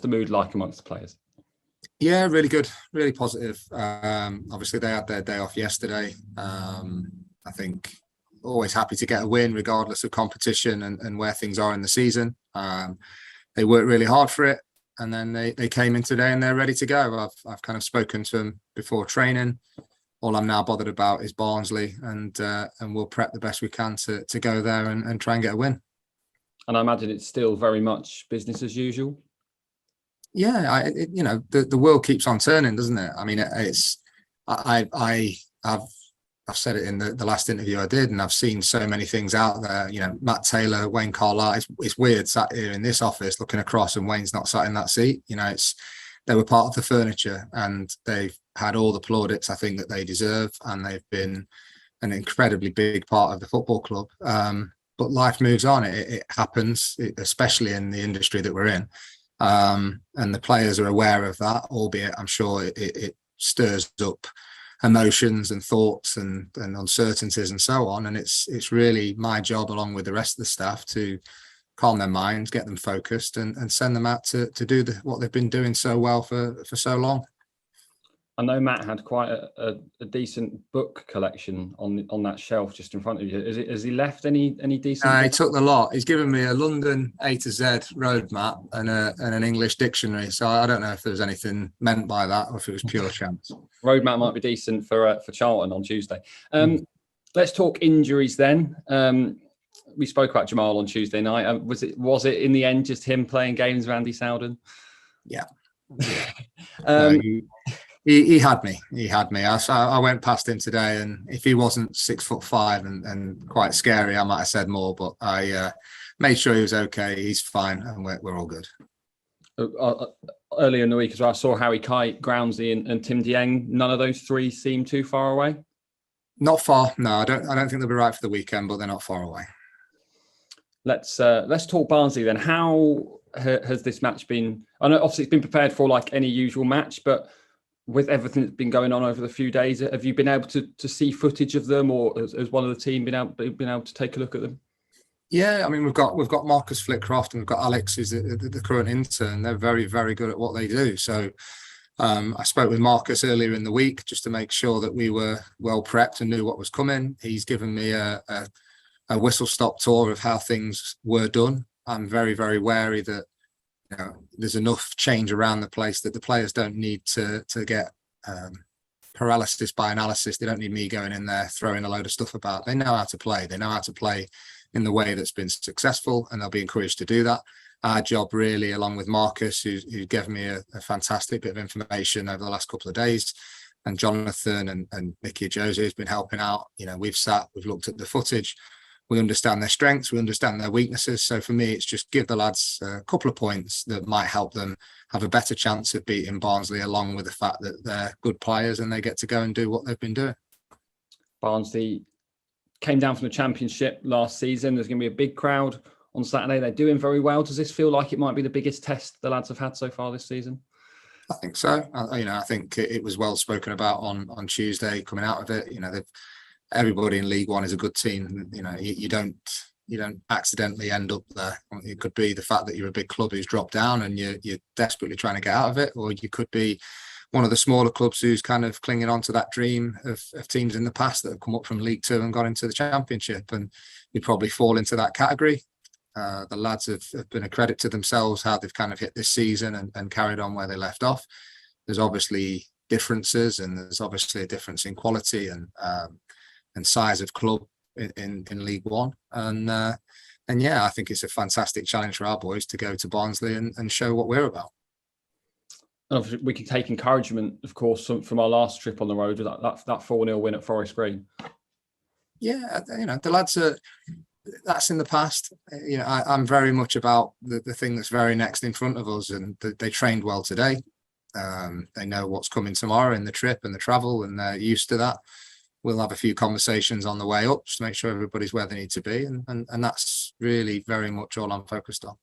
the mood like amongst the players? Yeah, really good, really positive. Obviously, they had their day off yesterday. I think always happy to get a win, regardless of competition and where things are in the season. They worked really hard for it, and then they came in today and they're ready to go. I've kind of spoken to them before training. All I'm now bothered about is Barnsley, and we'll prep the best we can to go there and try and get a win. And I imagine it's still very much business as usual. Yeah, the world keeps on turning, doesn't it? I mean, I've said it in the last interview I did, and I've seen so many things out there. Matt Taylor, Wayne Carlisle. It's weird sat here in this office looking across, and Wayne's not sat in that seat. They were part of the furniture, and they've had all the plaudits I think that they deserve, and they've been an incredibly big part of the football club. But life moves on. It happens, especially in the industry that we're in. And the players are aware of that, albeit I'm sure it stirs up emotions and thoughts and uncertainties and so on. And it's really my job, along with the rest of the staff, to calm their minds, get them focused, and send them out to do what they've been doing so well for so long. I know Matt had quite a decent book collection on that shelf just in front of you. Has he left any decent? He took the lot. He's given me a London A to Z roadmap and an English dictionary. So I don't know if there was anything meant by that or if it was pure chance. Roadmap might be decent for Charlton on Tuesday. Let's talk injuries then. We spoke about Jamal on Tuesday night. Was it in the end just him playing games with Andy Soudan? Yeah. He had me. I went past him today, and if he wasn't 6'5" and quite scary, I might have said more. But I made sure he was okay. He's fine, and we're all good. Earlier in the week as well, I saw Harry Kite, Groundsy, and Tim Dieng. None of those three seem too far away. Not far. No, I don't think they'll be right for the weekend, but they're not far away. Let's talk Barnsley then. How has this match been? I know obviously it's been prepared for like any usual match, but with everything that's been going on over the few days, have you been able to see footage of them, or has one of the team been able to take a look at them? Yeah, I mean, we've got Marcus Flitcroft and we've got Alex, who's the current intern. They're very, very good at what they do. So I spoke with Marcus earlier in the week just to make sure that we were well prepped and knew what was coming. He's given me a whistle-stop tour of how things were done. I'm very, very wary that there's enough change around the place that the players don't need to get paralysis by analysis. They don't need me going in there throwing a load of stuff about. They know how to play. They know how to play in the way that's been successful, and they'll be encouraged to do that. Our job really, along with Marcus, who gave me a fantastic bit of information over the last couple of days, and Jonathan and Mickey Jose has been helping out. We've looked at the footage. We understand their strengths, we understand their weaknesses. So for me, it's just give the lads a couple of points that might help them have a better chance of beating Barnsley, along with the fact that they're good players and they get to go and do what they've been doing. Barnsley came down from the Championship last season. There's going to be a big crowd on Saturday. They're doing very well. Does this feel like it might be the biggest test the lads have had so far this season? I think so. I think it was well spoken about on Tuesday coming out of it. Everybody in League One is a good team. You don't accidentally end up there. It could be the fact that you're a big club who's dropped down and you're desperately trying to get out of it, or you could be one of the smaller clubs who's kind of clinging on to that dream of teams in the past that have come up from League Two and got into the Championship, and you probably fall into that category. The lads have been a credit to themselves how they've kind of hit this season and carried on where they left off. There's obviously differences, and there's obviously a difference in quality and size of club in League One, and yeah, I think it's a fantastic challenge for our boys to go to Barnsley and show what we're about. And we can take encouragement, of course, from our last trip on the road with that 4-0 win at Forest Green. Yeah, the lads are. That's in the past. I'm very much about the thing that's very next in front of us, and they trained well today. They know what's coming tomorrow in the trip and the travel, and they're used to that. We'll have a few conversations on the way up just to make sure everybody's where they need to be. And that's really very much all I'm focused on.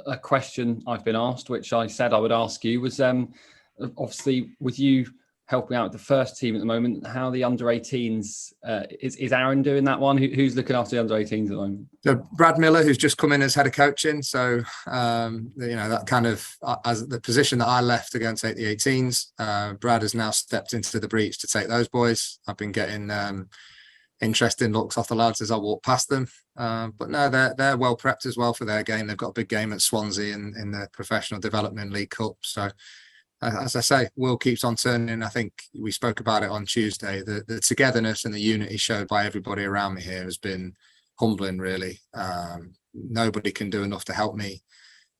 A question I've been asked, which I said I would ask you, was obviously with you helping out the first team at the moment. How the under-18s, is Aaron doing that one? Who's looking after the under-18s at the moment? So Brad Miller, who's just come in as head of coaching. So, that kind of, as the position that I left to go and take the 18s, Brad has now stepped into the breach to take those boys. I've been getting interesting looks off the lads as I walk past them. But no, they're well prepped as well for their game. They've got a big game at Swansea in the Professional Development League Cup. So, as I say, wheel keeps on turning. I think we spoke about it on Tuesday. The togetherness and the unity showed by everybody around me here has been humbling, really. Nobody can do enough to help me.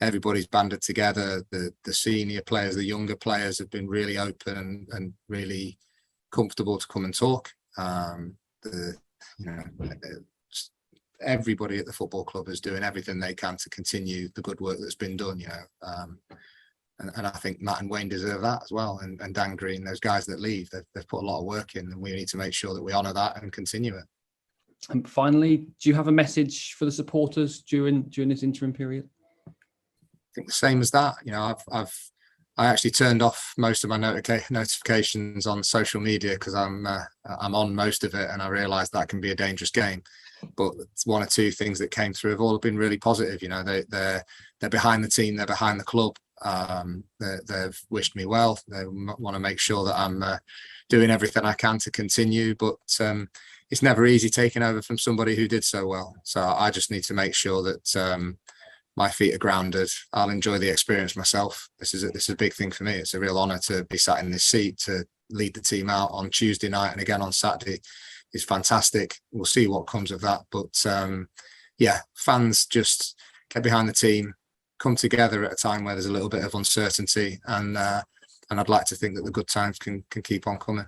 Everybody's banded together. The senior players, the younger players have been really open and really comfortable to come and talk. Everybody at the football club is doing everything they can to continue the good work that's been done, and I think Matt and Wayne deserve that as well, and Dan Green, those guys that leave, they've put a lot of work in, and we need to make sure that we honour that and continue it. And finally, do you have a message for the supporters during this interim period? I think the same as that. I actually turned off most of my notifications on social media because I'm on most of it, and I realised that can be a dangerous game. But one or two things that came through have all been really positive. They're behind the team, they're behind the club. They've wished me well. They want to make sure that I'm doing everything I can to continue. But it's never easy taking over from somebody who did so well. So I just need to make sure that my feet are grounded. I'll enjoy the experience myself. This is a big thing for me. It's a real honour to be sat in this seat to lead the team out on Tuesday night and again on Saturday. Is fantastic. We'll see what comes of that. But fans just get behind the team, come together at a time where there's a little bit of uncertainty, and I'd like to think that the good times can keep on coming.